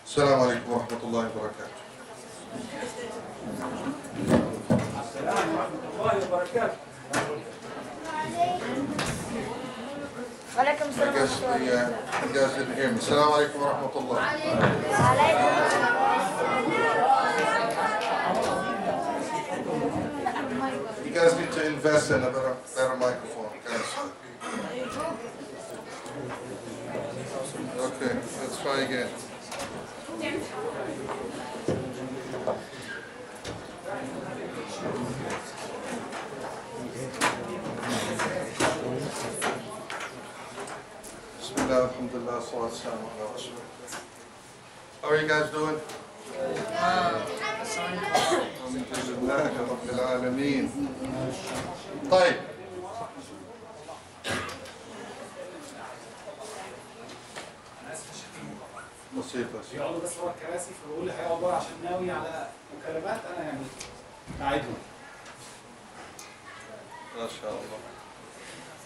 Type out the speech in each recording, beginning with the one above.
السلام عليكم ورحمة الله وبركاته. السلام ورحمة الله وبركاته. وعليكم السلام ورحمة الله. You guys didn't hear me. السلام عليكم ورحمة الله. وعليكم السلام. You guys need to invest in a better microphone, guys. Okay, let's try again. Bismillah, alhamdulillah, salatu wassalamu ala rasulillah. How are you guys doing? Alhamdulillah, rabbil alameen. طيب. بسيطة. يقعدوا بس ورا الكراسي فبقول لي هيقعدوا عشان ناوي على مكالمات انا يعني قاعدهم. ما شاء الله.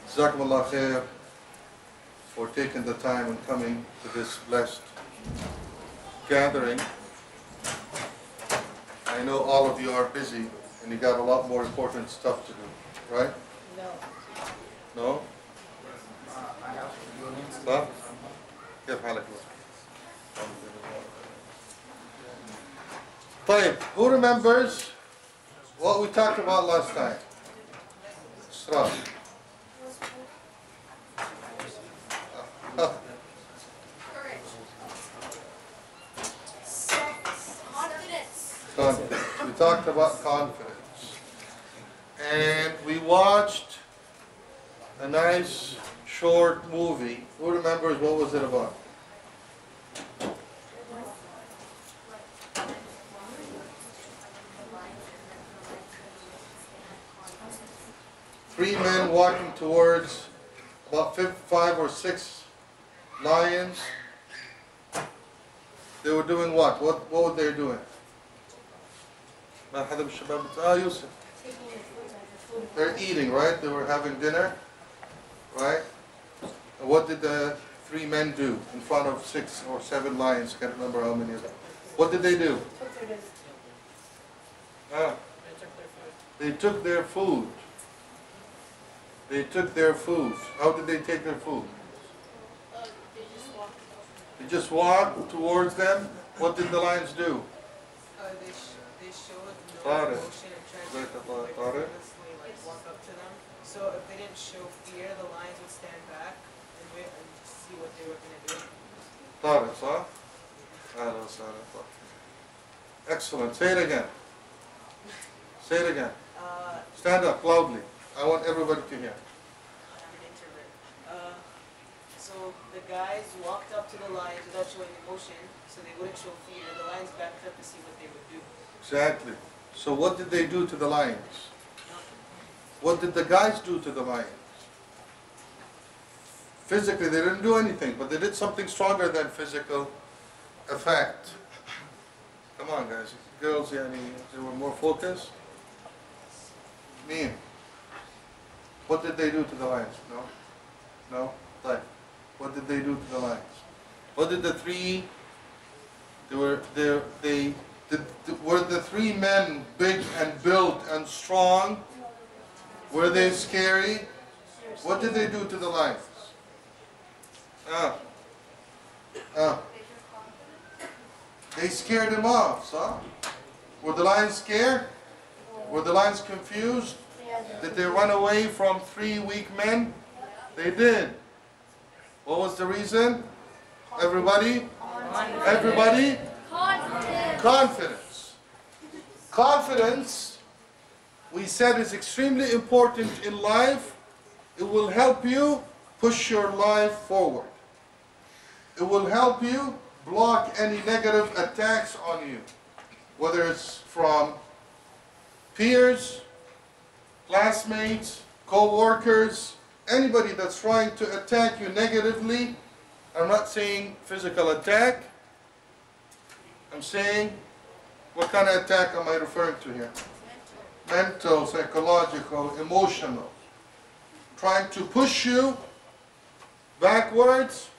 جزاكم الله خير for taking the time and coming to this blessed gathering. I know all of you are busy and you got a lot more important stuff to do, right? No. No? لا؟ كيف حالك؟ طيب, who remembers what we talked about last time? Strong. Confidence. We talked about confidence. And we watched a nice short movie. Who remembers what was it about? Three men walking towards about 5 or 6 lions. They were doing what? What were they doing? Yusuf. They're eating, right? They were having dinner, right? And what did the 3 men do in front of 6 or 7 lions? Can't remember how many of them. What did they do? They took their food. They took their food. How did they take their food? They just walked towards them. What did the lions do? They showed no emotion and tried to like walk up to them. So if they didn't show fear, the lions would stand back and wait and see what they were going to do. طارق صح؟ أهلا وسهلا طارق. Excellent. Say it again. Say it again. Stand up loudly. I want everybody to hear. I'm an introvert. So the guys walked up to the lions without showing emotion, so they wouldn't show fear. The lions backed up to see what they would do. Exactly. So what did they do to the lions? What did the guys do to the lions? Physically, they didn't do anything, but they did something stronger than physical effect. Come on, guys. Girls, they were more focused. Mean. What did they do to the lions? No? No? Like, what did they do to the lions? What did the 3, were the 3 men big and built and strong? Were they scary? What did they do to the lions? They scared them off, so? Were the lions scared? Were the lions confused? Did they run away from 3 weak men? They did. What was the reason? Everybody? Everybody? Confidence. Confidence, we said, is extremely important in life. It will help you push your life forward. It will help you block any negative attacks on you, whether it's from peers, classmates, co-workers, anybody that's trying to attack you negatively. I'm not saying physical attack. I'm saying, what kind of attack am I referring to here? Mental, psychological, emotional. Trying to push you backwards.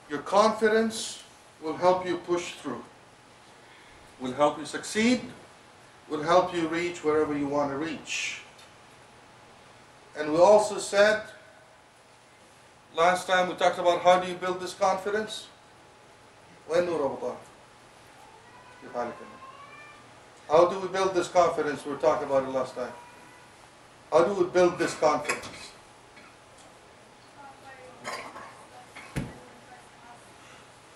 Your confidence will help you push through, will help you succeed, will help you reach wherever you want to reach. And we also said, last time we talked about how do you build this confidence? How do we build this confidence? We were talking about it last time. How do we build this confidence?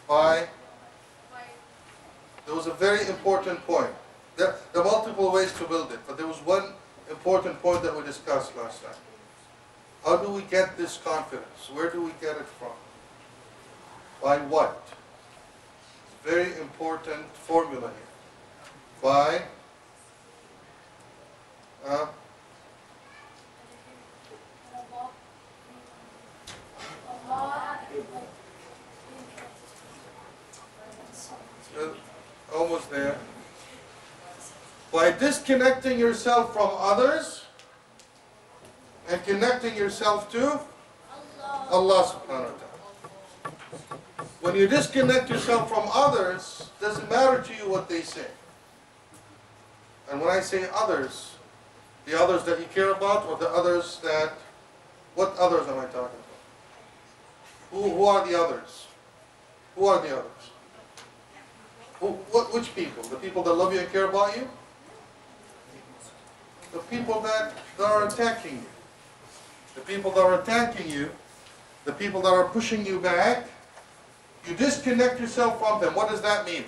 By, there was a very important point. There are multiple ways to build it, but there was one important point that we discussed last time. How do we get this confidence? Where do we get it from? By what? Very important formula here. By almost there. By disconnecting yourself from others and connecting yourself to Allah subhanahu wa ta'ala. When you disconnect yourself from others, it doesn't matter to you what they say. And when I say others, the others that you care about, or the others that, what others am I talking about? Who are the others? Who are the others? Which people? The people that love you and care about you? The people that are attacking you. The people that are attacking you, the people that are pushing you back, you disconnect yourself from them. What does that mean?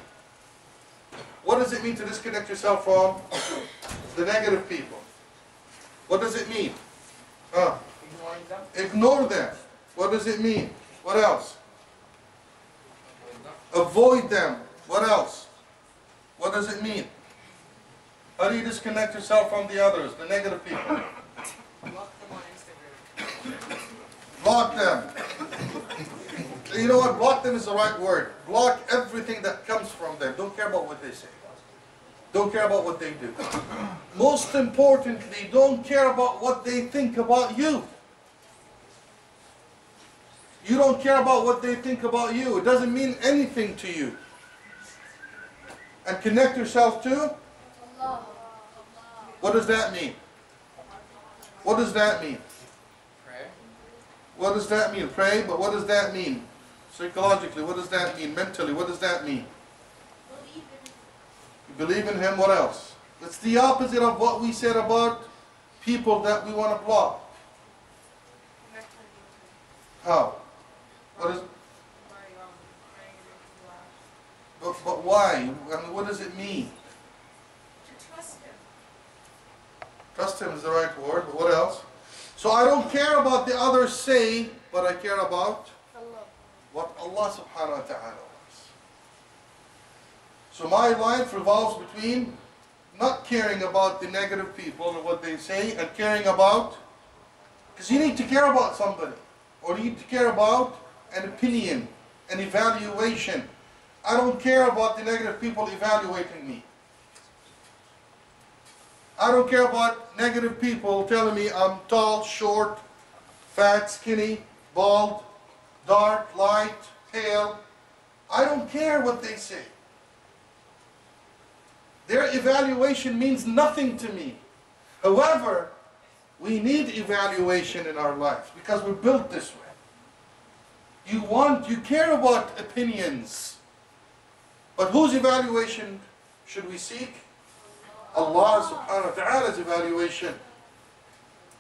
What does it mean to disconnect yourself from the negative people? What does it mean? Ignoring them. Ignore them. What does it mean? What else? Avoid them. What else? What does it mean? How do you disconnect yourself from the others, the negative people? Block them on Instagram. Block them. You know what? Block them is the right word. Block everything that comes from them. Don't care about what they say. Don't care about what they do. Most importantly, don't care about what they think about you. You don't care about what they think about you. It doesn't mean anything to you. And connect yourself to? What does that mean? What does that mean? Pray. What does that mean? Pray, but what does that mean? Psychologically, what does that mean? Mentally, what does that mean? You believe in Him, what else? It's the opposite of what we said about people that we want to block. How? What is? But why? I mean, what does it mean? To trust him. Trust Him is the right word, but what else? So I don't care about the others say, but I care about what Allah subhanahu wa ta'ala wants. So my life revolves between not caring about the negative people and what they say, and caring about, because you need to care about somebody, or you need to care about an opinion, an evaluation. I don't care about the negative people evaluating me. I don't care about negative people telling me I'm tall, short, fat, skinny, bald, dark, light, pale. I don't care what they say. Their evaluation means nothing to me. However, we need evaluation in our lives because we're built this way. You care about opinions. But whose evaluation should we seek? Allah subhanahu wa ta'ala's evaluation.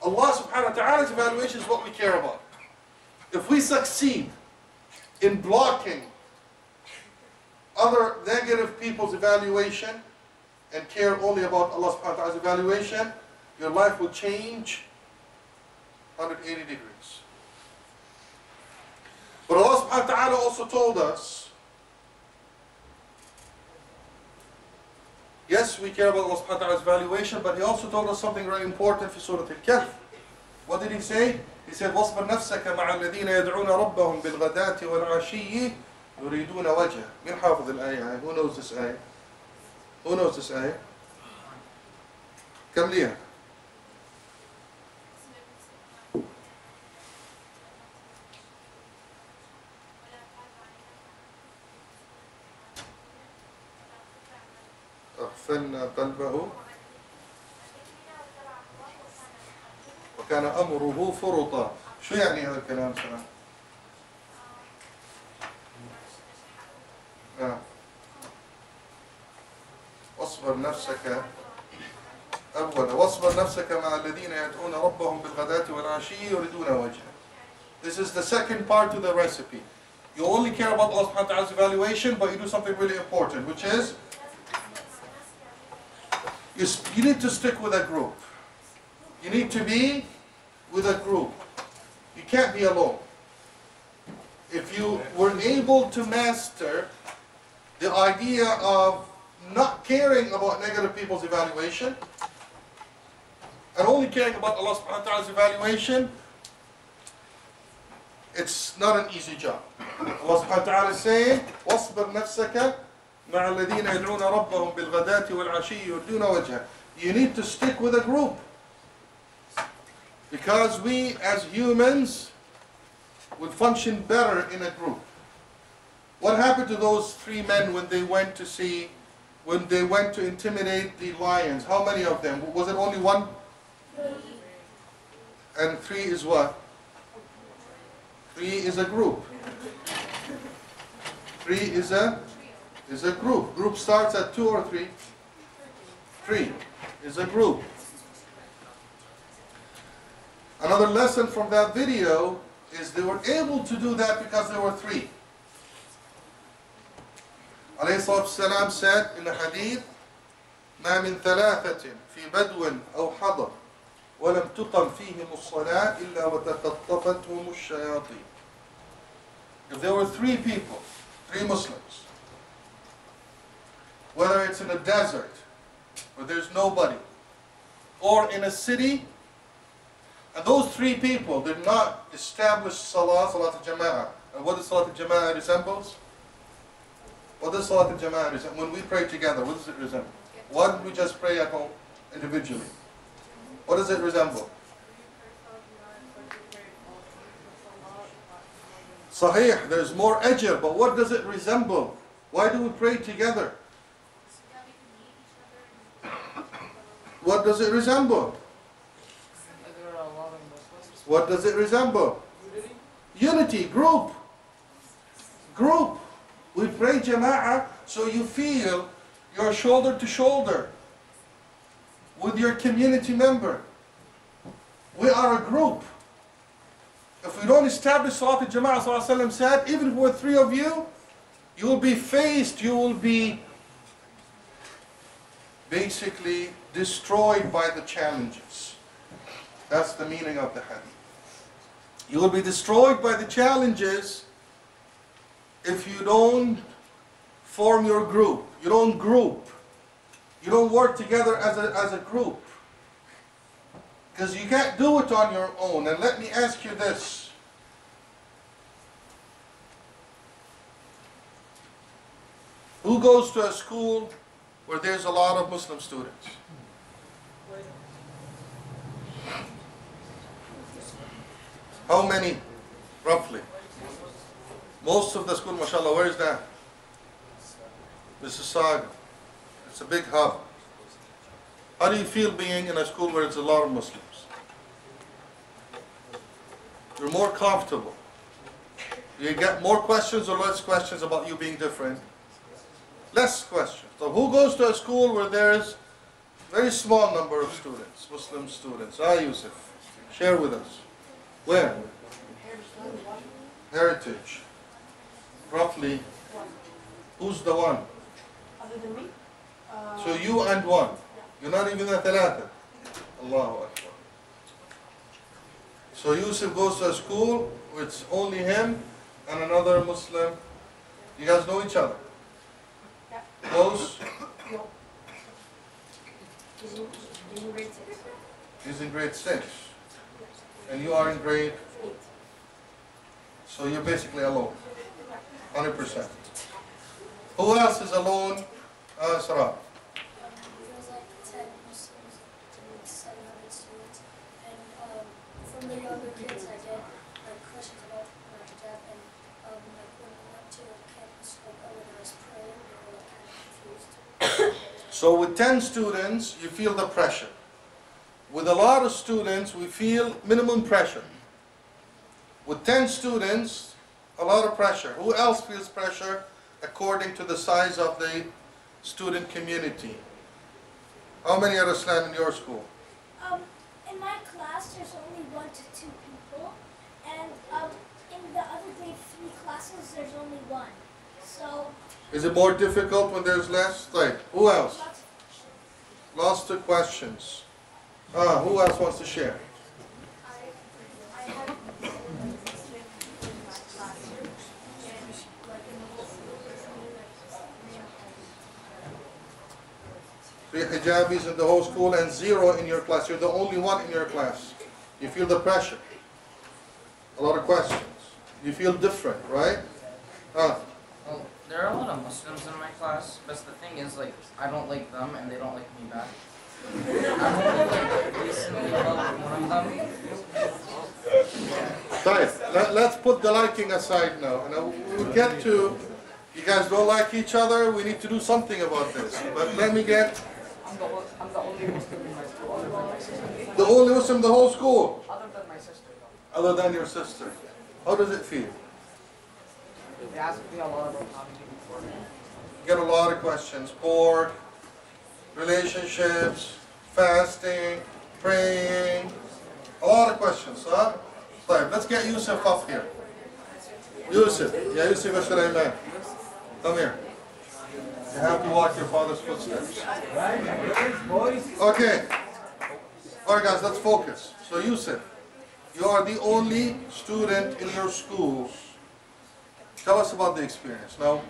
Allah subhanahu wa ta'ala's evaluation is what we care about. If we succeed in blocking other negative people's evaluation and care only about Allah subhanahu wa ta'ala's evaluation, your life will change 180 degrees. But Allah subhanahu wa ta'ala also told us, yes, we care about Allah subhanahu wa ta'ala's evaluation, but He also told us something very important in Surah Al-Kahf. What did He say? He said, وَاصْبِرْ نَفْسَكَ مَعَ الَّذِينَ يَدْعُونَ رَبَّهُم بِالْغَدَاةِ وَالْعَشِيِّ يُرِيدُونَ وَجْهَهُ. مين حافظ الآية؟ Who knows this ayah? Who knows this ayah? كم ليها؟ أغفلنا قلبه وكان أمره فرطا. شو يعني هذا الكلام سلام؟ واصبر نفسك أولا واصبر نفسك مع الذين يدعون ربهم بالغداة والعشي يريدون وجهه. This is the second part to the recipe. You only care about Allah subhanahu wa ta'ala's evaluation, but you do something really important, which is you need to stick with a group. You need to be with a group. You can't be alone. If you were able to master the idea of not caring about negative people's evaluation and only caring about Allah subhanahu wa ta'ala's evaluation, it's not an easy job. Allah subhanahu wa ta'ala is saying, وَاصْبِرْ نَفْسَكَ مَعَ الَّذِينَ يَدْعُونَ رَبَّهُمْ بِالْغَدَاةِ وَالْعَشِيِّ يُرِيدُونَ وَجْهَهُ. You need to stick with a group. Because we as humans would function better in a group. What happened to those three men when they went to intimidate the lions? How many of them? Was it only one? And three is what? Three is a group. Three is a group. Group starts at 2 or 3? 3 is a group. Another lesson from that video is they were able to do that because there were 3. Alayhi salatu wasalam said in a hadith, ما من ثلاثة في بدو أو حضر ولم تقم فيهم الصلاة إلا وتخطفتهم الشياطين. If there were 3 people, 3 Muslims, whether it's in a desert where there's nobody, or in a city, and those 3 people did not establish Salat al-Jama'ah. And what does Salat al-Jama'ah resembles? What does Salat al-Jama'ah resemble? When we pray together, what does it resemble? Why did we just pray at home individually? What does it resemble? Sahih, there's more ajr, but what does it resemble? Why do we pray together? What does it resemble? What does it resemble? Unity, group. Group. We pray jama'ah so you feel you're shoulder to shoulder with your community member. We are a group. If we don't establish Salat al-Jama'ah, Sallallahu Alaihi Wasallam said, even if we're 3 of you, you will be faced, you will be basically destroyed by the challenges. That's the meaning of the hadith. You will be destroyed by the challenges if you don't form your group. You don't group. You don't work together as a group. Because you can't do it on your own. And let me ask you this. Who goes to a school where there's a lot of Muslim students? How many, roughly? Most of the school, mashallah, where is that? Mississauga. It's a big hub. How do you feel being in a school where it's a lot of Muslims? You're more comfortable. You get more questions or less questions about you being different? Less questions. So who goes to a school where there's a very small number of students, Muslim students? Yusuf, share with us. Where? Heritage. Roughly. Who's the one? Other than me? So you and one. You're not even a thalatha. Allahu Akbar. So Yusuf goes to a school where it's only him and another Muslim. You guys know each other? Yeah. Close? No. He's in grade 6. He's in grade 6. And you are in grade 8. So you're basically alone. 100%. Who else is alone? Sarah. There's like 10 Muslims to 700 students, and from the younger kids I get like questions about my hijab, and like when I went to campus when I was praying, they were like kind of confused. So with 10 students, you feel the pressure. With a lot of students, we feel minimum pressure. With 10 students, a lot of pressure. Who else feels pressure according to the size of the student community? How many are Islam in your school? In my class, there's only 1 to 2 people, and in the other grade 3 classes, there's only 1. So. Is it more difficult when there's less? Right. Who else? Lots of questions. Who else wants to share? I have in my classroom, and like in the whole school, there's only like 3 hijabis in the whole school and 0 in your class. You're the only one in your class. You feel the pressure. A lot of questions. You feel different, right? Well, there are a lot of Muslims in my class, but the thing is, like, I don't like them and they don't like me back. I've only, like, recently loved one of them. Right. Let's put the liking aside now. We'll get to, you guys don't like each other, we need to do something about this. But let me get... I'm the only Muslim in my school, other than my sister. The only Muslim in the whole school? Other than my sister, though. Other than your sister. How does it feel? They asked me a lot about how to be before. You get a lot of questions. Bored, relationships, fasting, praying. A lot of questions, huh? Right, let's get Yusuf up here. Yusuf. Yeah, Yusuf Sulaiman. Come here. You have to walk your father's footsteps. Okay. Alright guys, let's focus. So Yusuf, you are the only student in your school. Tell us about the experience. Now,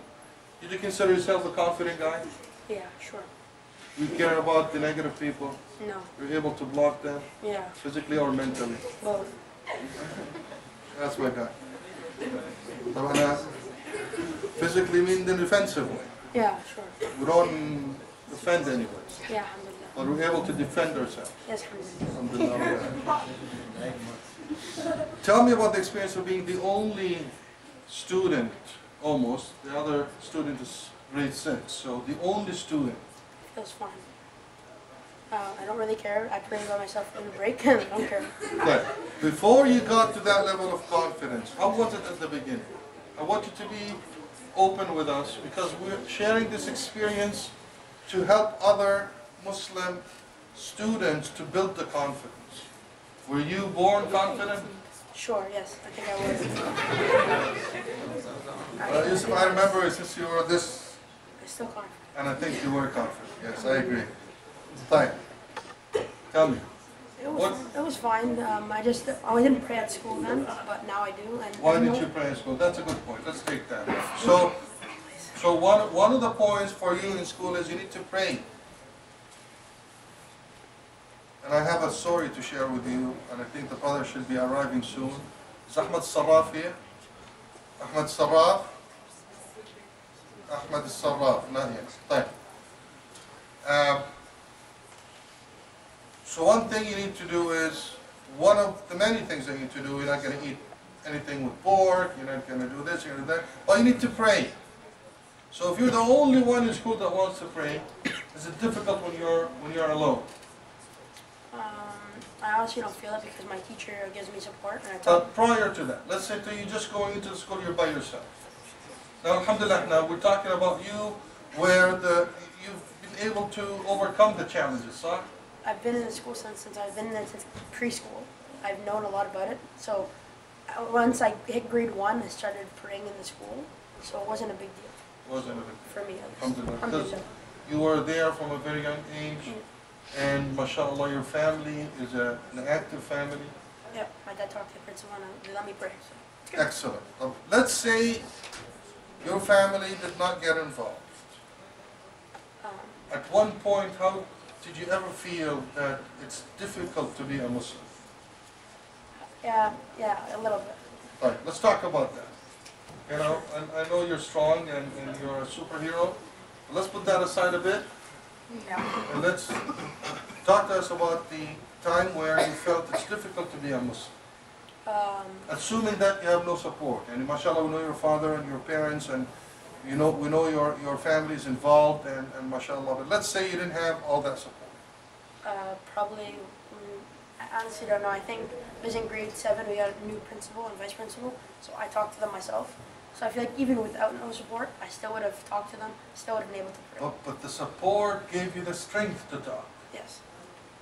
did you consider yourself a confident guy? Yeah, sure. You care about the negative people? No. You're able to block them? Yeah. Physically or mentally? Both. That's my guy. طبعا physically mean the defensive way. Yeah, sure. We don't defend anyone, Yeah, alhamdulillah. but we're able to defend ourselves. Yes, alhamdulillah. Alhamdulillah. Tell me about the experience of being the only student, almost. The other student is grade 6, so the only student. Feels fine. I don't really care. I pray by myself in the break, and I don't care. But before you got to that level of confidence, how was it at the beginning? I want you to be open with us because we're sharing this experience to help other Muslim students to build the confidence. Were you born confident? Sure, yes. I think I was. Yusuf, I remember since you were this, I'm still confident. and I think you were confident. Yes, I agree. Fine. Tell me. It was fine. I didn't pray at school then, but now I do. And Why did you pray in school? That's a good point. Let's take that. So one of the points for you in school is you need to pray. And I have a story to share with you, and I think the brother should be arriving soon. Is Ahmad Sarraf here? Ahmad Sarraf? Ahmad Sarraf, not yet. Fine. So one thing you need to do is, one of the many things that you need to do, you're not going to eat anything with pork, you're not going to do this, you're going to do that. But you need to pray. So if you're the only one in school that wants to pray, is it difficult when you're alone? I honestly don't feel it because my teacher gives me support. And Prior to that, let's say you're just going into the school, you're by yourself. Now, alhamdulillah, now we're talking about you where you've been able to overcome the challenges, huh? I've been in the school since I've been there since preschool. I've known a lot about it. So once I hit grade 1, I started praying in the school. So it wasn't a big deal. Wasn't a big deal. For me, at least. Alhamdulillah. Because you were there from a very young age, and mashallah, your family is an active family. Yep, my dad talked to the principal and they let me pray. So. Excellent. Let's say your family did not get involved. At one point, how did you ever feel that it's difficult to be a Muslim? Yeah, a little bit. All right, let's talk about that. You know, I know you're strong and you're a superhero. But let's put that aside a bit. Yeah. And let's talk to us about the time where you felt it's difficult to be a Muslim. Assuming that you have no support. And mashallah, we know your father and your parents and We know your family is involved and mashallah, but let's say you didn't have all that support. Probably, I honestly don't know. I think it was in grade 7, we got a new principal and vice principal, so I talked to them myself. So I feel like even without no support, I still would have talked to them, still would have been able to pray. But the support gave you the strength to talk. Yes.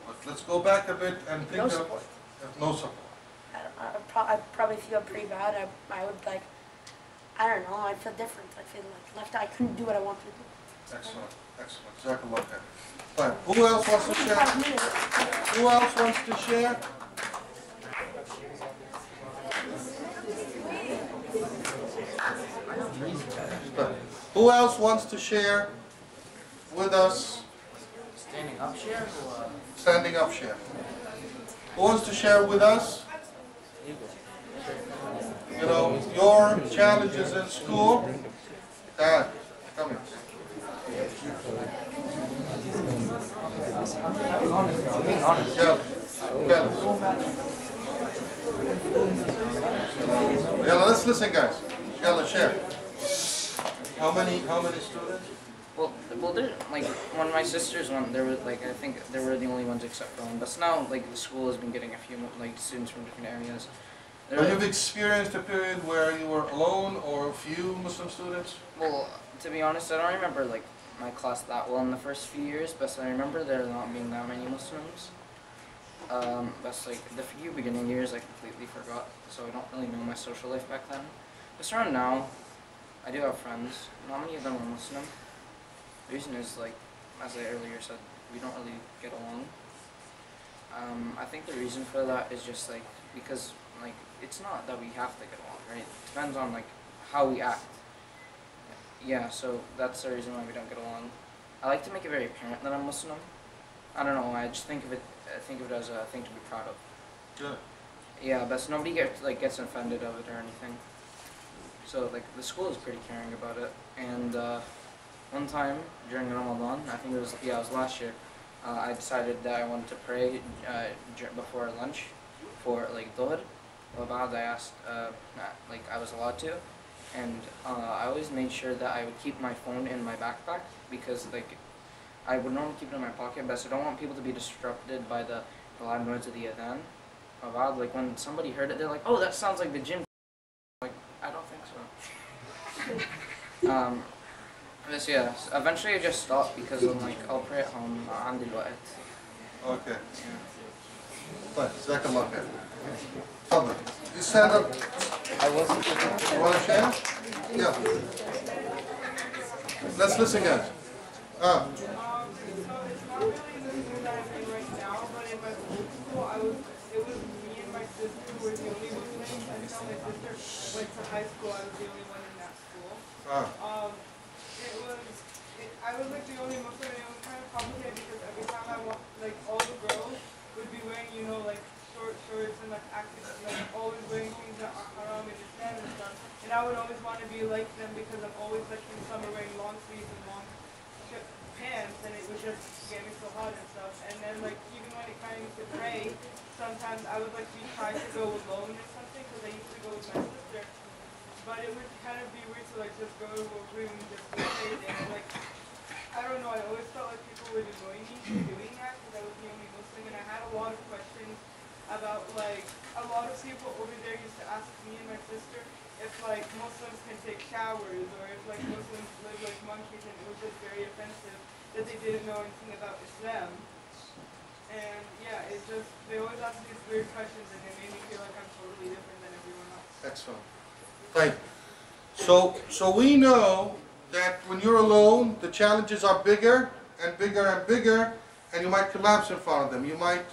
But let's go back a bit and think No of support. no support. I'd probably feel pretty bad. I would like, I don't know, I'd feel different. I'd feel like left out. I couldn't do what I wanted to do. Excellent, excellent. Jazakallah khair. Fine. Who else wants to share? 5 minutes. Who else wants to share? Who else wants to share with us? Standing up share or Standing up share. Who wants to share with us? You know, your challenges in school. Dad, come here. Yeah. Yeah, let's listen, guys. Yeah, let's share. How many students? well, there, like, when my sisters went, there was, like, I think they were the only ones except for one. But now, like, the school has been getting a few, like, students from different areas. But you've experienced a period where you were alone or a few Muslim students? Well, to be honest, I don't remember, like, my class that well in the first few years, but I remember there not being that many Muslims. That's like the few beginning years I completely forgot, so I don't really know my social life back then. Just around now, I do have friends. Not many of them are Muslim. The reason is, like, as I earlier said, we don't really get along. I think the reason for that is just like because like it's not that we have to get along, right? It depends on like how we act. Yeah, so that's the reason why we don't get along. I like to make it very apparent that I'm Muslim. I don't know. I just think of it as a thing to be proud of. Good. Yeah, but nobody gets offended of it or anything. So like the school is pretty caring about it. And one time during Ramadan, I think it was last year. I decided that I wanted to pray before lunch for like Dhuhr. I asked like I was allowed to. And I always made sure that I would keep my phone in my backpack because like I would normally keep it in my pocket, but I don't want people to be disrupted by the loud noise of the adhan. Like when somebody heard it, they're like, "Oh, that sounds like the gym." Like I don't think so. This yeah. Eventually I just stopped because I'm like I'll pray at home. عندي الوقت. Okay. طيب جزاك الله خير. تفضل. You stand up. You want to share? Yeah. Let's listen, guys. So it's not really the that I'm in right now, but in my old school, it was me and my sister who were the only Muslims. Until my sister went to high school, I was the only one in that school. I was like the only Muslim, and it was kind of complicated because every time I walked, like all the girls would be wearing, you know, like short shorts and like always wearing things that are haram in Islam and stuff. And I would always want to be like them because I'm always like in summer wearing long sleeves and long pants, and it would just get me so hot and stuff. And then like even when it came to pray, sometimes I would like be trying to go alone or something because I used to go with my sister. But it would kind of be weird to like just go to a room and just pray there. Like I don't know, I always felt like people would annoy me for doing that because I was the only Muslim, and I had a lot of questions about like a lot of people over there used to ask me and my sister if like Muslims can take showers or if like Muslims live like monkeys, and it was just very offensive that they didn't know anything about Islam. And yeah, it's just they always ask me these weird questions, and it made me feel like I'm totally different than everyone else. Excellent. Thank you. So we know that when you're alone, the challenges are bigger and bigger and bigger, and you might collapse in front of them. You might,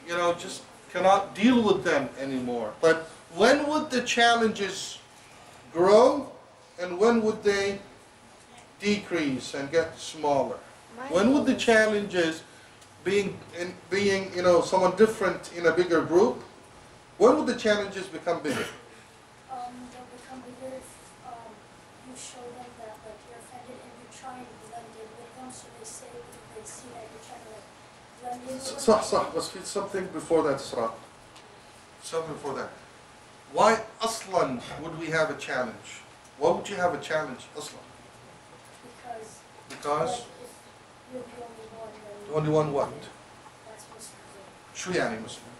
you know, just cannot deal with them anymore. But when would the challenges grow, and when would they decrease and get smaller? When would the challenges being you know someone different in a bigger group, when would the challenges become bigger? They'll become bigger if you show them that like you're offended and you try and blend in with them, so they see that you're trying to like blend in with them. صح بس في something before that صراحة. Something before that. Why أصلا would we have a challenge? Why would you have a challenge أصلا? Because if you're the only one, then the only one what? that's Muslim. شو يعني Muslim?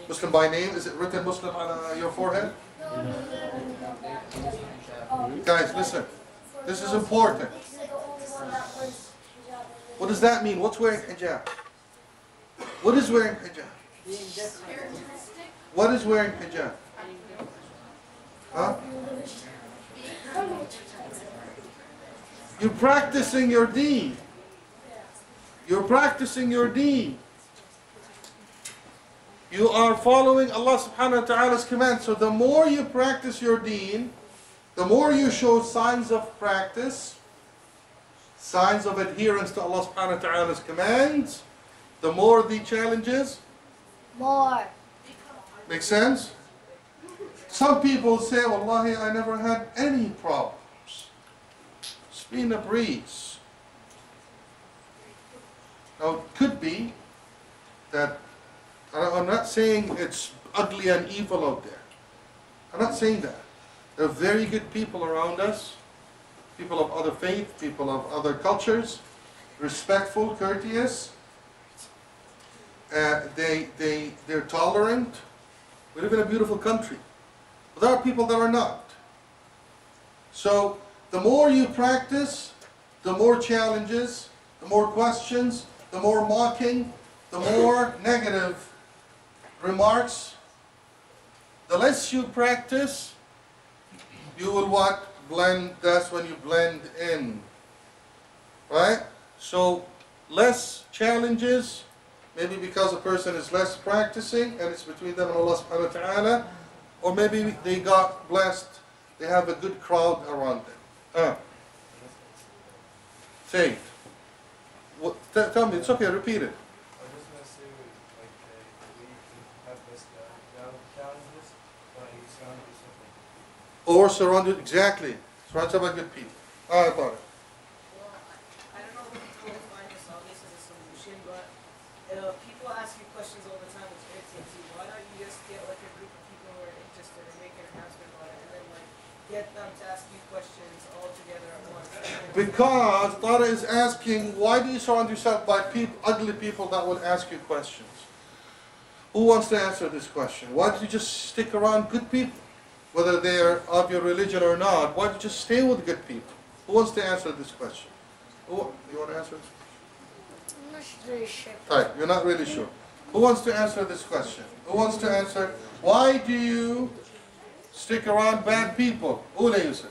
Muslim by name? Is it written Muslim on your forehead? Guys, listen. This is important. What does that mean? What's wearing hijab? What is wearing hijab? What is wearing hijab? Huh? You're practicing your deen. You're practicing your deen. You are following Allah subhanahu wa ta'ala's command. So the more you practice your deen, the more you show signs of practice, signs of adherence to Allah subhanahu wa ta'ala's commands, the more the challenges. More. Make sense? Some people say, Wallahi, I never had any problems. It's been a breeze. Now, it could be that, I'm not saying it's ugly and evil out there. I'm not saying that. There are very good people around us, people of other faith, people of other cultures, respectful, courteous. They're tolerant. We live in a beautiful country. But there are people that are not. So the more you practice, the more challenges, the more questions, the more mocking, the more negative remarks. The less you practice, you will what? Blend. That's when you blend in. Right? So less challenges, maybe because a person is less practicing and it's between them and Allah subhanahu wa ta'ala, or maybe they got blessed, they have a good crowd around them. Say it. What, tell me, it's okay, repeat it. Or surrounded, exactly. Surrounded by good people. I thought it. I don't know if people will find this obvious as a solution, but people ask you questions all the time, which irritates you. Why don't you just get like a group of people who are interested and make an announcement about it, and then like get them to ask you questions all together at once? Because Tara is asking, why do you surround yourself by ugly people that will ask you questions? Who wants to answer this question? Why don't you just stick around good people? Whether they are of your religion or not, why don't you just stay with good people? Who wants to answer this question? You want to answer this? I'm not really sure. Right, you're not really sure. Who wants to answer this question? Who wants to answer? Why do you stick around bad people? Ula Yusuf.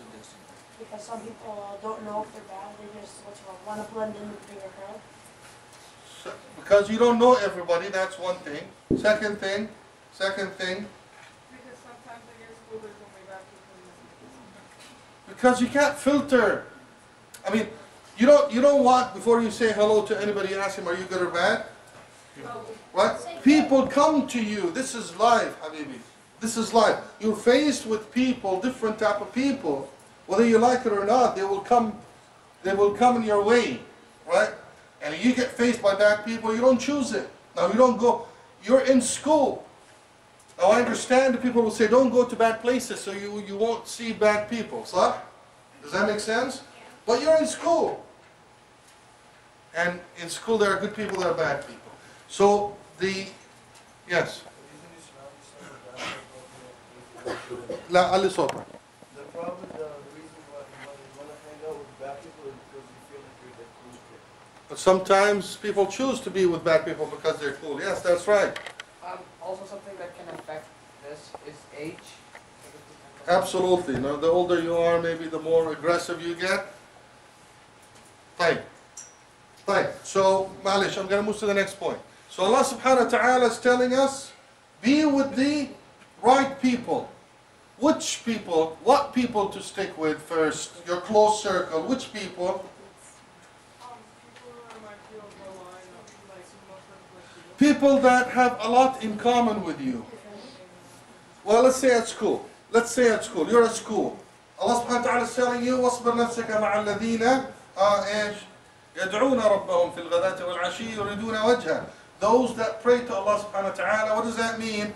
Because some people don't know if they're bad, they just want to blend in with the bigger crowd. Because you don't know everybody, that's one thing. Second thing. Because you can't filter. I mean, you don't want, before you say hello to anybody, you ask him, are you good or bad? Right? People come to you. This is life, Habibi. This is life. You're faced with people, different type of people. Whether you like it or not, they will come in your way. Right? And you get faced by bad people, you don't choose it. Now you don't go, you're in school. Now I understand the people will say, don't go to bad places so you won't see bad people. So, does that make sense? But you're in school. And in school there are good people, there are bad people. So yes. لا علي صوتك. The problem, the reason why you want to hang out with bad people is because you feel like you're the cool kid. But sometimes people choose to be with bad people because they're cool. Yes, that's right. Also something that can affect this is age. Absolutely. Now, the older you are, maybe the more aggressive you get. Fine. So, Malish, I'm going to move to the next point. So Allah subhanahu wa ta'ala is telling us, be with the right people. Which people? What people to stick with first? Your close circle. Which people? People that have a lot in common with you. Well, let's say at school. You're at school. Allah subhanahu wa ta'ala is telling you, وَاصْبِرْ نَفْسَكَ مَعَ الَّذِينَ يَدْعُونَ رَبَّهُمْ فِي الْغَدَاةِ وَالْعَشِيِّ يُرِيدُونَ وَجْهَهُ. Those that pray to Allah subhanahu wa ta'ala, what does that mean?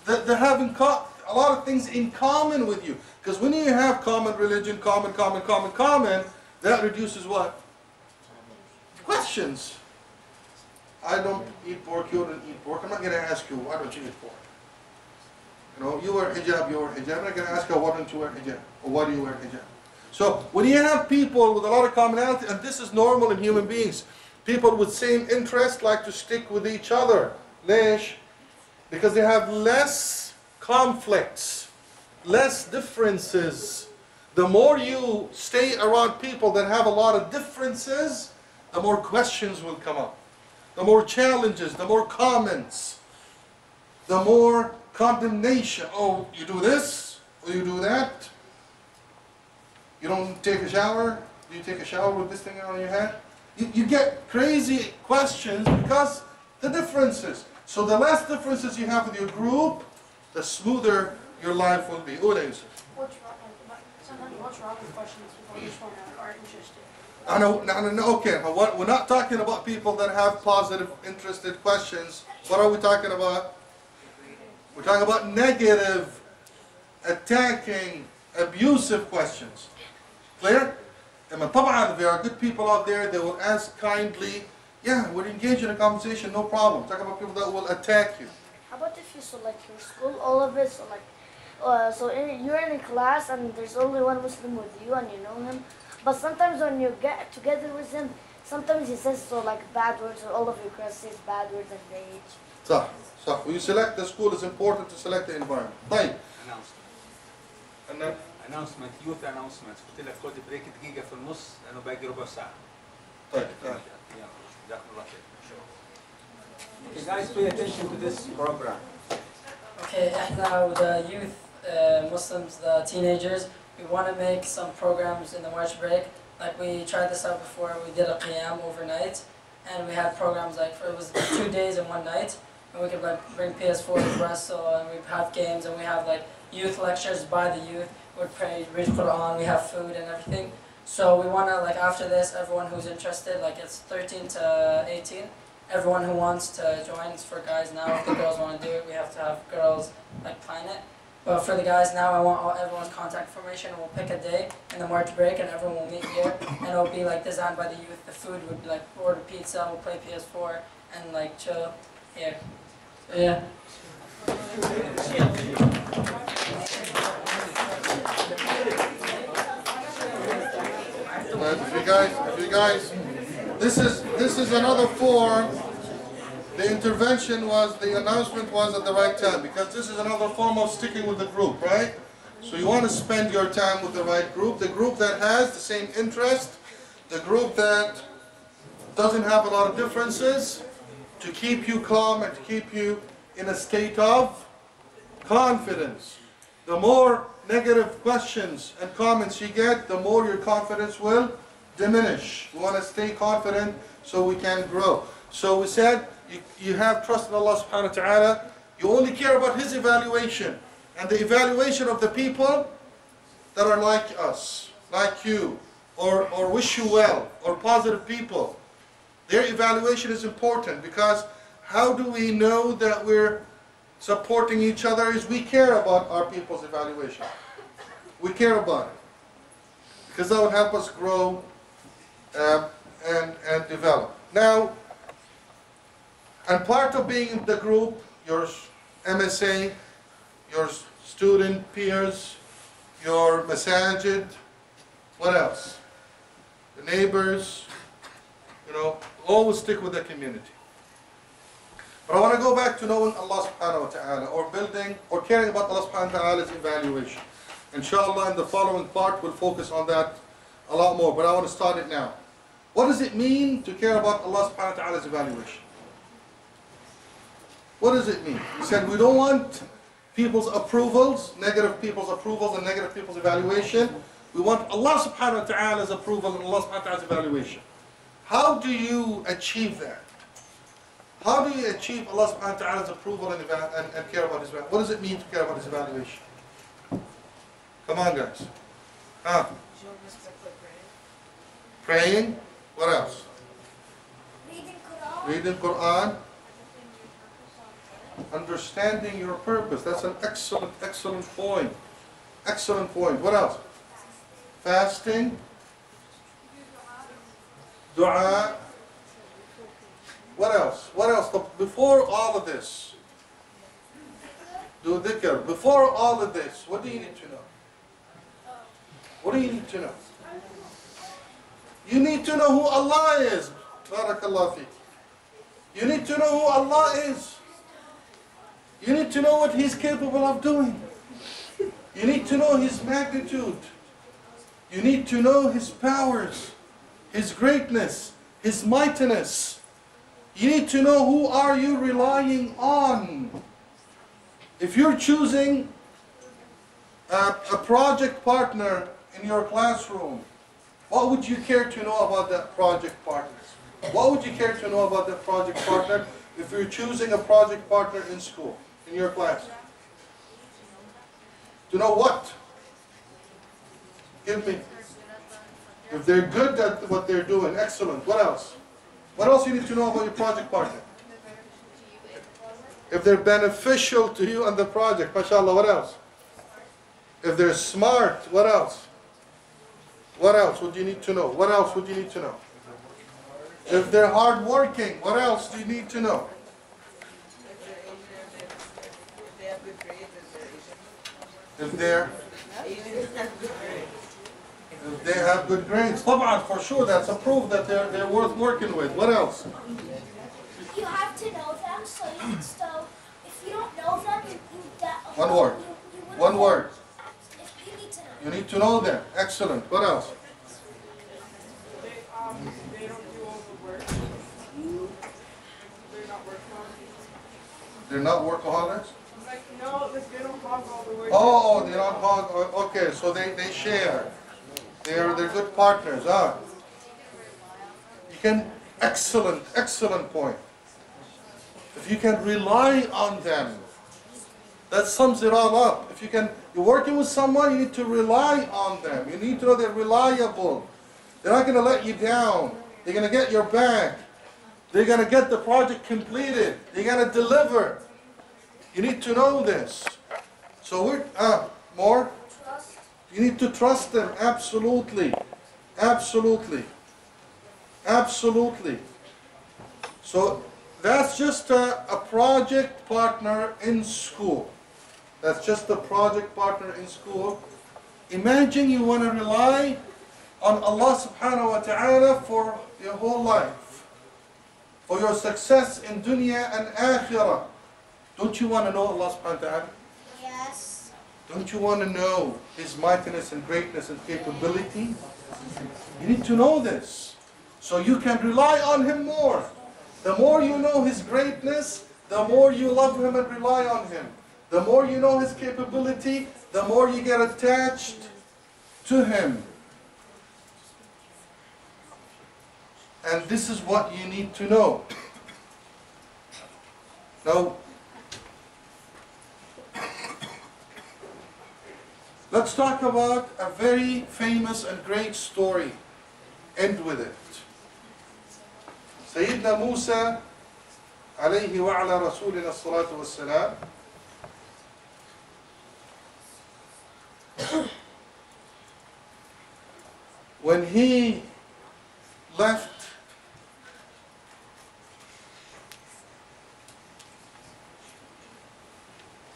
That they're having a lot of things in common with you. Because when you have common religion, common, That reduces what? Questions. I don't eat pork, you don't eat pork. I'm not going to ask you, why don't you eat pork? You know, you wear hijab, you wear hijab. I'm not going to ask you, why don't you wear hijab? Or why do you wear hijab? So when you have people with a lot of commonality, and this is normal in human beings, people with same interest like to stick with each other. Lesh? Because they have less conflicts, less differences. The more you stay around people that have a lot of differences, the more questions will come up. The more challenges, the more comments, the more condemnation. Oh, you do this, or you do that. You don't take a shower? Do you take a shower with this thing on your head? You get crazy questions because the differences. So the less differences you have with your group, the smoother your life will be. Sometimes what's wrong with questions people just aren't interested? No, okay. We're not talking about people that have positive, interested questions. What are we talking about? We're talking about negative, attacking, abusive questions. Clear? There are good people out there, they will ask kindly. Yeah, we're engaged in a conversation, no problem. Talk about people that will attack you. How about if you select your school, all of it, so like, you're in a class and there's only one Muslim with you and you know him, but sometimes when you get together with him, sometimes he says bad words, or all of your class says bad words and rage. صح. When you select the school, it's important to select the environment. طيب. announcement youth announcements. قلت لك خد بريك دقيقة في النص لأنه باقي ربع ساعة. طيب. جزاكم الله خير. Okay, guys, pay attention to this program. Okay, احنا with the youth Muslims, the teenagers, we want to make some programs in the March break. Like we tried this out before, we did a qiyam overnight, and we had programs it was 2 days and 1 night, and we could bring PS4s, wrestle, and we have games, and we have youth lectures by the youth. We'd pray, read Quran, we have food and everything. So we want to after this, everyone who's interested, it's 13 to 18. Everyone who wants to join, it's for guys now. If the girls want to do it, we have to have girls plan it. But for the guys now, I want everyone's contact information. We'll pick a day in the March break, and everyone will meet here. And it'll be designed by the youth. The food would be order pizza, we'll play PS4, and chill here. So yeah. If you guys, this is another form. The intervention the announcement was at the right time, because this is another form of sticking with the group, right? So you want to spend your time with the right group, the group that has the same interest, the group that doesn't have a lot of differences, to keep you calm and to keep you in a state of confidence. The more negative questions and comments you get, the more your confidence will diminish. We want to stay confident so we can grow. So we said, you have trust in Allah subhanahu wa ta'ala. You only care about His evaluation and the evaluation of the people that are like us, like you, or wish you well, or positive people. Their evaluation is important, because how do we know that we're supporting each other? Is we care about our people's evaluation. We care about it, because that will help us grow and develop. Now, and part of being in the group, your MSA, your student peers, your masajid, what else? The neighbors, always stick with the community. But I want to go back to knowing Allah subhanahu wa ta'ala, or building, or caring about Allah subhanahu wa ta'ala's evaluation. Inshallah, in the following part, we'll focus on that a lot more, but I want to start it now. What does it mean to care about Allah subhanahu wa ta'ala's evaluation? What does it mean? He said we don't want people's approvals, negative people's approvals and negative people's evaluation. We want Allah subhanahu wa ta'ala's approval and Allah subhanahu wa ta'ala's evaluation. How do you achieve that? How do you achieve Allah subhanahu wa ta'ala's approval and care about His evaluation? What does it mean to care about His evaluation? Come on, guys. Praying. What else? Reading Quran. Understanding your purpose. That's an excellent point. Excellent point. What else? Fasting. dua. What else? What else? Before all of this, do dhikr. Before all of this, what do you need to know? What do you need to know? You need to know who Allah is. Barakallah feek. You need to know who Allah is. You need to know what He's capable of doing. You need to know His magnitude. You need to know His powers, His greatness, His mightiness. You need to know who are you relying on. If you're choosing a project partner in your classroom, what would you care to know about that project partner? What would you care to know about that project partner if you're choosing a project partner in school, in your class? To know what? Give me. If they're good at what they're doing, excellent. What else? What else you need to know about your project partner? If they're beneficial to you and the project, mashallah, what else? If they're smart, what else? What else would you need to know? What else would you need to know? If they're hardworking, what else do you need to know? If they have good grades, طبعا, for sure, that's a proof that they're worth working with. What else? You have to know them, so if you don't know them, One word. One word. If you need to know. You need to know them. Excellent. What else? They don't do all the work. They're not workaholics. They're not workaholics? Like, no, like they don't hog all the work. Oh, they don't hog. Okay, so they share. They're good partners. You can, excellent point. If you can rely on them, that sums it all up. If you're working with someone, you need to rely on them. You need to know they're reliable. They're not going to let you down. They're going to get your back. They're going to get the project completed. They're going to deliver. You need to know this. So more? Trust. You need to trust them. Absolutely. Absolutely. Absolutely. So that's just a project partner in school. That's just a project partner in school. Imagine you want to rely on Allah subhanahu wa ta'ala for your whole life. For your success in dunya and akhirah. Don't you want to know Allah subhanahu wa ta'ala? Yes. Don't you want to know His mightiness and greatness and capability? You need to know this. So you can rely on Him more. The more you know His greatness, the more you love Him and rely on Him. The more you know His capability, the more you get attached to Him. And this is what you need to know. Now, let's talk about a very famous and great story. End with it. Sayyidina Musa alayhi wa ala rasulina salatu wassalam, when he left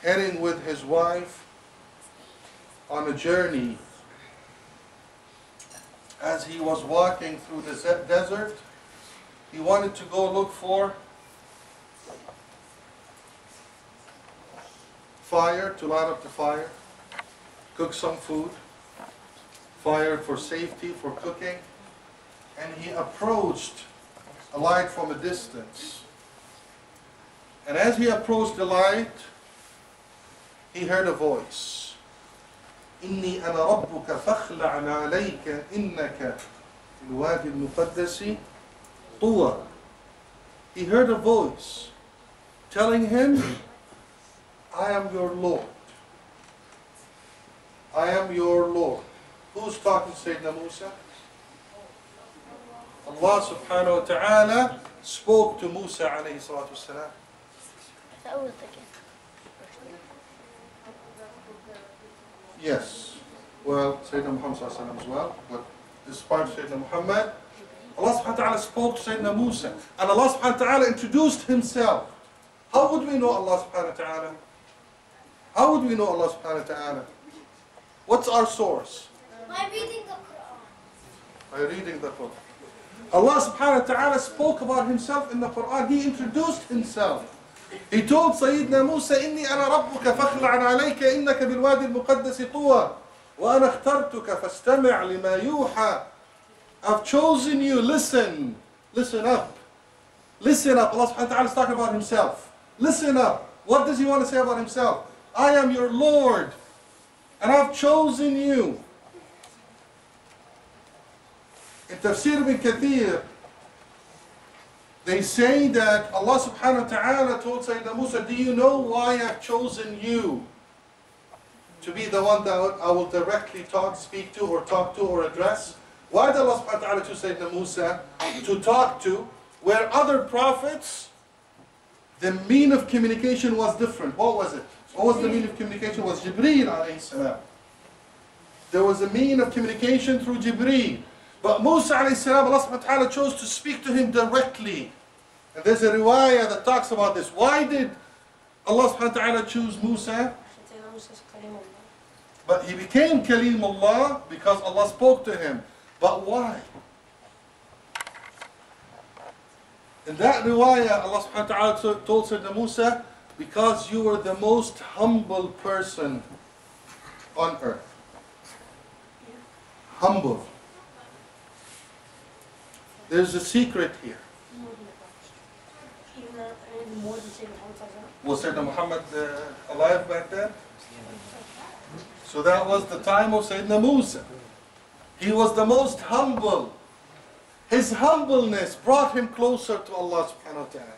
heading with his wife on a journey, as he was walking through the desert, he wanted to go look for fire, to light up the fire, cook some food, fire for safety, for cooking, and he approached a light from a distance. And as he approached the light, he heard a voice. إني أنا ربك فاخلع عليك إنك الوادي المقدس طوى. He heard a voice telling him, I am your Lord. I am your Lord. Who's talking to Sayyidina Musa? Allah subhanahu wa ta'ala spoke to Musa alayhi salatu wasalam. That was the gift. Yes. Well, Sayyidina Muhammad sallallahu alayhi wa sallam as well. But despite Sayyidina Muhammad, Allah subhanahu wa ta'ala spoke to Sayyidina Musa. And Allah subhanahu wa ta'ala introduced himself. How would we know Allah subhanahu wa ta'ala? How would we know Allah subhanahu wa ta'ala? What's our source? By reading the Quran. By reading the Quran. Allah subhanahu wa ta'ala spoke about himself in the Quran. He introduced himself. He told Sayyidina Musa, إني أنا ربك فاخلع عليك إنك بالوادي المقدس طوى وأنا اخترتك فاستمع لما يوحى. I've chosen you, listen up. Listen up. Allah subhanahu wa ta'ala is talking about himself. Listen up. What does he want to say about himself? I am your Lord and I've chosen you. In Tafsir ibn Kathir, they say that Allah subhanahu wa ta'ala told Sayyidina Musa, do you know why I've chosen you to be the one that I will directly speak to or address? Why did Allah subhanahu wa ta'ala choose Sayyidina Musa to talk to, where other prophets, the mean of communication was different? What was it? What was the mean of communication? It was Jibreel alayhi salam. There was a mean of communication through Jibreel. But Musa alayhi salam, Allah subhanahu wa ta'ala chose to speak to him directly. And there's a riwayah that talks about this. Why did Allah subhanahu wa ta'ala choose Musa? But he became Kalimullah because Allah spoke to him. But why? In that riwayah, Allah subhanahu wa ta'ala told Sayyidina Musa, because you were the most humble person on earth. Humble. There's a secret here. Was Sayyidina Muhammad alive back then? So that was the time of Sayyidina Musa. He was the most humble. His humbleness brought him closer to Allah subhanahu wa ta'ala.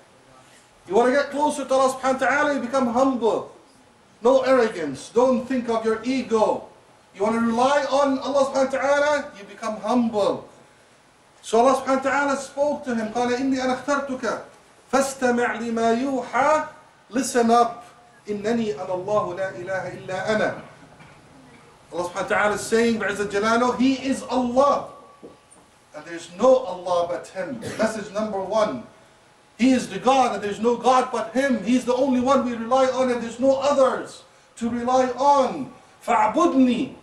You want to get closer to Allah subhanahu wa ta'ala, you become humble. No arrogance. Don't think of your ego. You want to rely on Allah subhanahu wa ta'ala, you become humble. So Allah subhanahu wa ta'ala spoke to him. قال إني أنا اخترتك فاستمع لما يوحى. Listen up. إنني أنا الله لا إله إلا أنا. Allah subhanahu wa ta'ala is saying, بِعِزَّةِ جَلَالُهُ, He is Allah. And there's no Allah but Him. Message number one. He is the God and there's no God but Him. He's the only one we rely on and there's no others to rely on. فَعْبُدْنِي.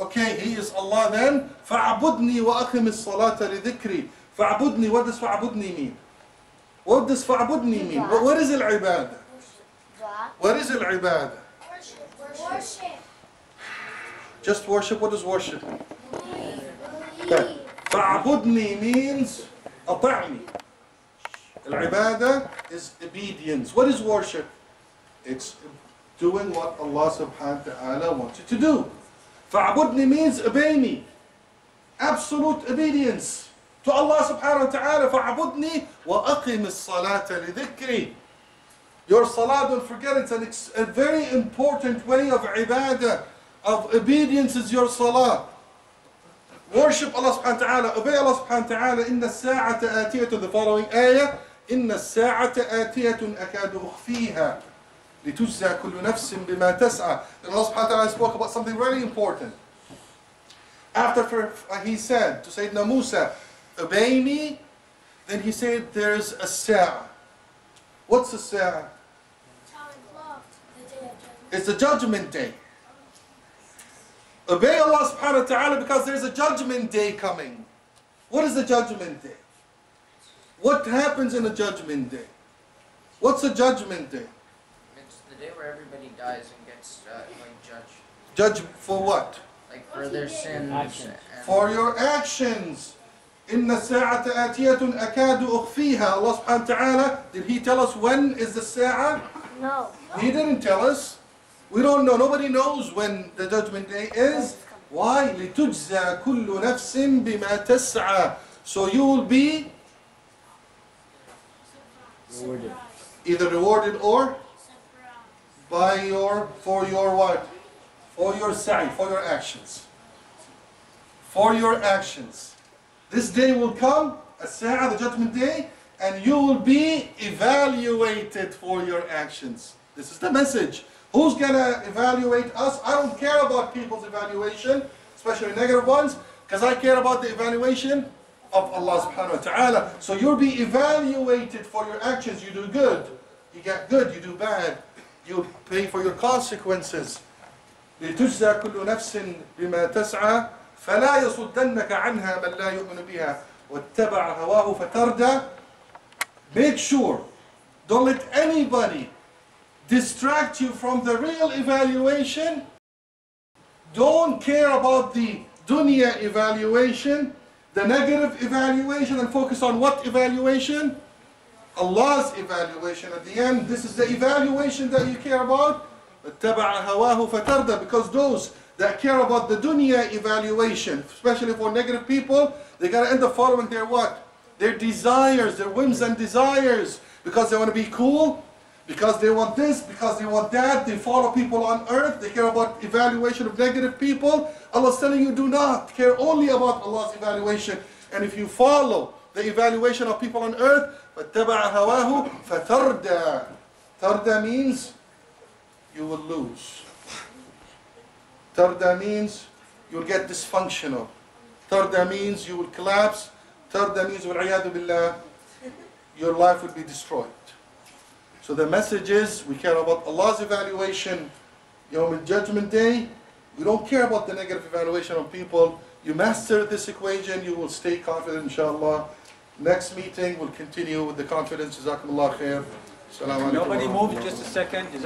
Okay, He is Allah then. فَعْبُدْنِي وَأَقِمِ الصَّلَاةَ لِذِكْرِي. فَعْبُدْنِي. What does فَعْبُدْنِي mean? What does فَعْبُدْنِي mean? What is al-ibadah? What is al-ibadah? Worship. Just worship. What does worship mean? فَعْبُدْنِي means أطعني. Al-ibadah is obedience. What is worship? It's doing what Allah subhanahu wa ta'ala wants you to do. فَعْبُدْنِي means obey me. Absolute obedience to Allah subhanahu wa ta'ala. فَعْبُدْنِي وَأَقِمِ الصَّلَاةَ لِذِكْرِي. Your salah, don't forget, it's a very important way of ibadah, of obedience is your salah. Worship Allah subhanahu wa ta'ala, obey Allah subhanahu wa ta'ala. إِنَّ السَّاعَةَ آتِيَةٌ, the following ayah, إِنَّ السَّاعَةَ آتِيَةٌ أَكَادُ أُخْفِيهَا لِتُجْزَى كُلُّ نَفْسٍ بِمَا تَسْعَى. And Allah subhanahu wa ta'ala spoke about something very important. After he said to Sayyidina Musa, obey me, then he said there's a sa'ah. What's the sa'ah? It's the judgment day. Obey Allah subhanahu wa ta'ala because there's a judgment day coming. What is the judgment day? What happens in a judgment day? What's a judgment day? It's the day where everybody dies and gets judged. Judge for what? Like for their sins. For your actions. إِنَّ السَّاعَةَ آتِيَةٌ أَكَادُ أُخْفِيهَا. Allah subhanahu wa ta'ala, did He tell us when is the sa'ah? No. He didn't tell us. We don't know. Nobody knows when the judgment day is. Why? لِتُجْزَى كُلُّ نَفْسٍ بِمَا تَسْعَى. So you will be Rewarded. either rewarded or for your what? For your sa'i, for your actions. For your actions. This day will come, as-sa'a, the judgment day, and you will be evaluated for your actions. This is the message. Who's gonna evaluate us? I don't care about people's evaluation, especially negative ones, because I care about the evaluation of Allah subhanahu wa ta'ala. So you'll be evaluated for your actions. You do good, you get good. You do bad, you pay for your consequences. لتجزى كل نفس بما تسعى فلا يصدنك عنها من لا يؤمن بها واتبع هواه فتردى. Make sure, don't let anybody distract you from the real evaluation. Don't care about the dunya evaluation, the negative evaluation, and focus on what evaluation? Allah's evaluation. At the end, this is the evaluation that you care about. اتبع هواه فتردى. Because those that care about the dunya evaluation, especially for negative people, they gotta end up following their what? Their desires, their whims and desires. Because they want to be cool, because they want this, because they want that. They follow people on earth. They care about evaluation of negative people. Allah's telling you, do not care only about Allah's evaluation. And if you follow the evaluation of people on earth, فَاتَّبَعَ هَوَاهُ فَتَرْدَى. Tarda means you will lose. Tarda means you'll get dysfunctional. Tarda means you will collapse. Tarda means, وَالْعِيَاذُ بِاللَّهِ, your life will be destroyed. So the message is, we care about Allah's evaluation. Yawm al-Judgment Day, we don't care about the negative evaluation of people. You master this equation, you will stay confident, inshallah. Next meeting, we'll continue with the confidence. Jazakumullah khair. Assalamu alaikum. Nobody move, just a second.